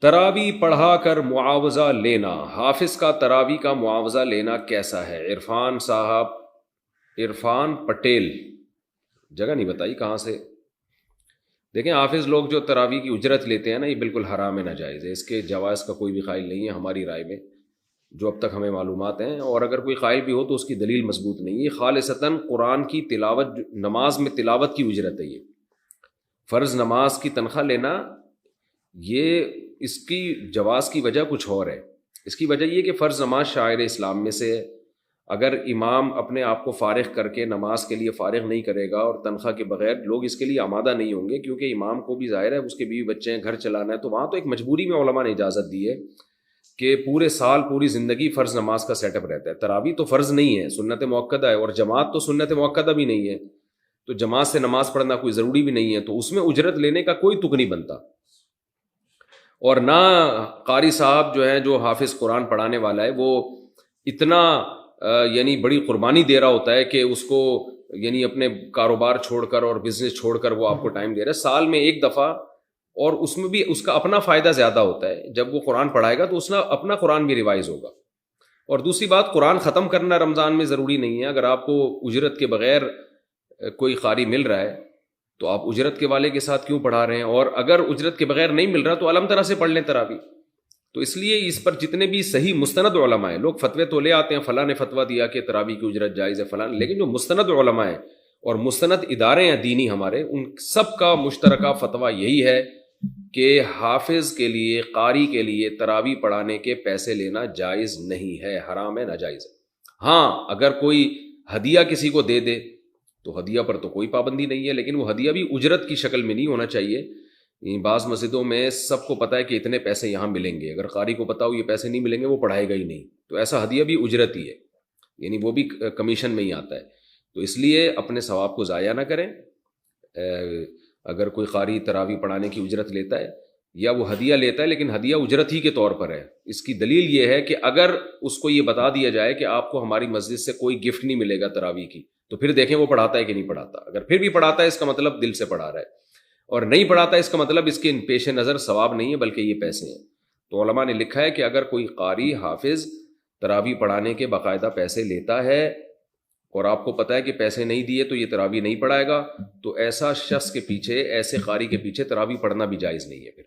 تراوی پڑھا کر معاوضہ لینا، حافظ کا تراوی کا معاوضہ لینا کیسا ہے؟ عرفان صاحب، عرفان پٹیل، جگہ نہیں بتائی کہاں سے۔ دیکھیں حافظ لوگ جو تراوی کی اجرت لیتے ہیں نا، یہ بالکل حرام ہے، ناجائز ہے، اس کے جواز کا کوئی بھی قائل نہیں ہے ہماری رائے میں، جو اب تک ہمیں معلومات ہیں، اور اگر کوئی قائل بھی ہو تو اس کی دلیل مضبوط نہیں ہے۔ یہ خالصتاً قرآن کی تلاوت، نماز میں تلاوت کی اجرت ہے، یہ فرض نماز کی تنخواہ لینا، یہ اس کی جواز کی وجہ کچھ اور ہے۔ اس کی وجہ یہ کہ فرض نماز شعائر اسلام میں سے ہے، اگر امام اپنے آپ کو فارغ کر کے نماز کے لیے فارغ نہیں کرے گا اور تنخواہ کے بغیر، لوگ اس کے لیے آمادہ نہیں ہوں گے، کیونکہ امام کو بھی ظاہر ہے اس کے بیوی بچے ہیں، گھر چلانا ہے، تو وہاں تو ایک مجبوری میں علماء نے اجازت دی ہے کہ پورے سال پوری زندگی فرض نماز کا سیٹ اپ رہتا ہے۔ تراویح تو فرض نہیں ہے، سنت مؤکدہ ہے، اور جماعت تو سنت مؤکدہ بھی نہیں ہے، تو جماعت سے نماز پڑھنا کوئی ضروری بھی نہیں ہے، تو اس میں اجرت لینے کا کوئی تک نہیں بنتا۔ اور نہ قاری صاحب جو ہے، جو حافظ قرآن پڑھانے والا ہے، وہ اتنا یعنی بڑی قربانی دے رہا ہوتا ہے کہ اس کو یعنی اپنے کاروبار چھوڑ کر اور بزنس چھوڑ کر وہ آپ کو ٹائم دے رہا ہے سال میں ایک دفعہ، اور اس میں بھی اس کا اپنا فائدہ زیادہ ہوتا ہے۔ جب وہ قرآن پڑھائے گا تو اس نے اپنا قرآن بھی ریوائز ہوگا۔ اور دوسری بات، قرآن ختم کرنا رمضان میں ضروری نہیں ہے۔ اگر آپ کو اجرت کے بغیر کوئی قاری مل رہا ہے تو آپ اجرت کے والے کے ساتھ کیوں پڑھا رہے ہیں؟ اور اگر اجرت کے بغیر نہیں مل رہا تو علم طرح سے پڑھ لیں تراویح۔ تو اس لیے اس پر جتنے بھی صحیح مستند علماء ہیں، لوگ فتوے تو لے آتے ہیں، فلاں نے فتویٰ دیا کہ تراویح کی اجرت جائز ہے فلاں، لیکن جو مستند علماء ہیں اور مستند ادارے ہیں دینی ہمارے، ان سب کا مشترکہ فتویٰ یہی ہے کہ حافظ کے لیے، قاری کے لیے تراویح پڑھانے کے پیسے لینا جائز نہیں ہے، حرام ہے، ناجائز ہے۔ ہاں اگر کوئی ہدیہ کسی کو دے دے تو ہدیہ پر تو کوئی پابندی نہیں ہے، لیکن وہ ہدیہ بھی اجرت کی شکل میں نہیں ہونا چاہیے۔ بعض مسجدوں میں سب کو پتہ ہے کہ اتنے پیسے یہاں ملیں گے، اگر قاری کو پتہ ہو یہ پیسے نہیں ملیں گے وہ پڑھائے گا ہی نہیں، تو ایسا ہدیہ بھی اجرت ہی ہے، یعنی وہ بھی کمیشن میں ہی آتا ہے۔ تو اس لیے اپنے ثواب کو ضائع نہ کریں۔ اگر کوئی قاری تراویح پڑھانے کی اجرت لیتا ہے یا وہ ہدیہ لیتا ہے، لیکن ہدیہ اجرت ہی کے طور پر ہے، اس کی دلیل یہ ہے کہ اگر اس کو یہ بتا دیا جائے کہ آپ کو ہماری مسجد سے کوئی گفٹ نہیں ملے گا تراویح کی، تو پھر دیکھیں وہ پڑھاتا ہے کہ نہیں پڑھاتا۔ اگر پھر بھی پڑھاتا ہے اس کا مطلب دل سے پڑھا رہا ہے، اور نہیں پڑھاتا اس کا مطلب اس کے پیش نظر ثواب نہیں ہے بلکہ یہ پیسے ہیں۔ تو علماء نے لکھا ہے کہ اگر کوئی قاری حافظ تراویح پڑھانے کے باقاعدہ پیسے لیتا ہے اور آپ کو پتہ ہے کہ پیسے نہیں دیے تو یہ تراویح نہیں پڑھائے گا، تو ایسا شخص کے پیچھے، ایسے قاری کے پیچھے تراویح پڑھنا بھی جائز نہیں ہے پھر۔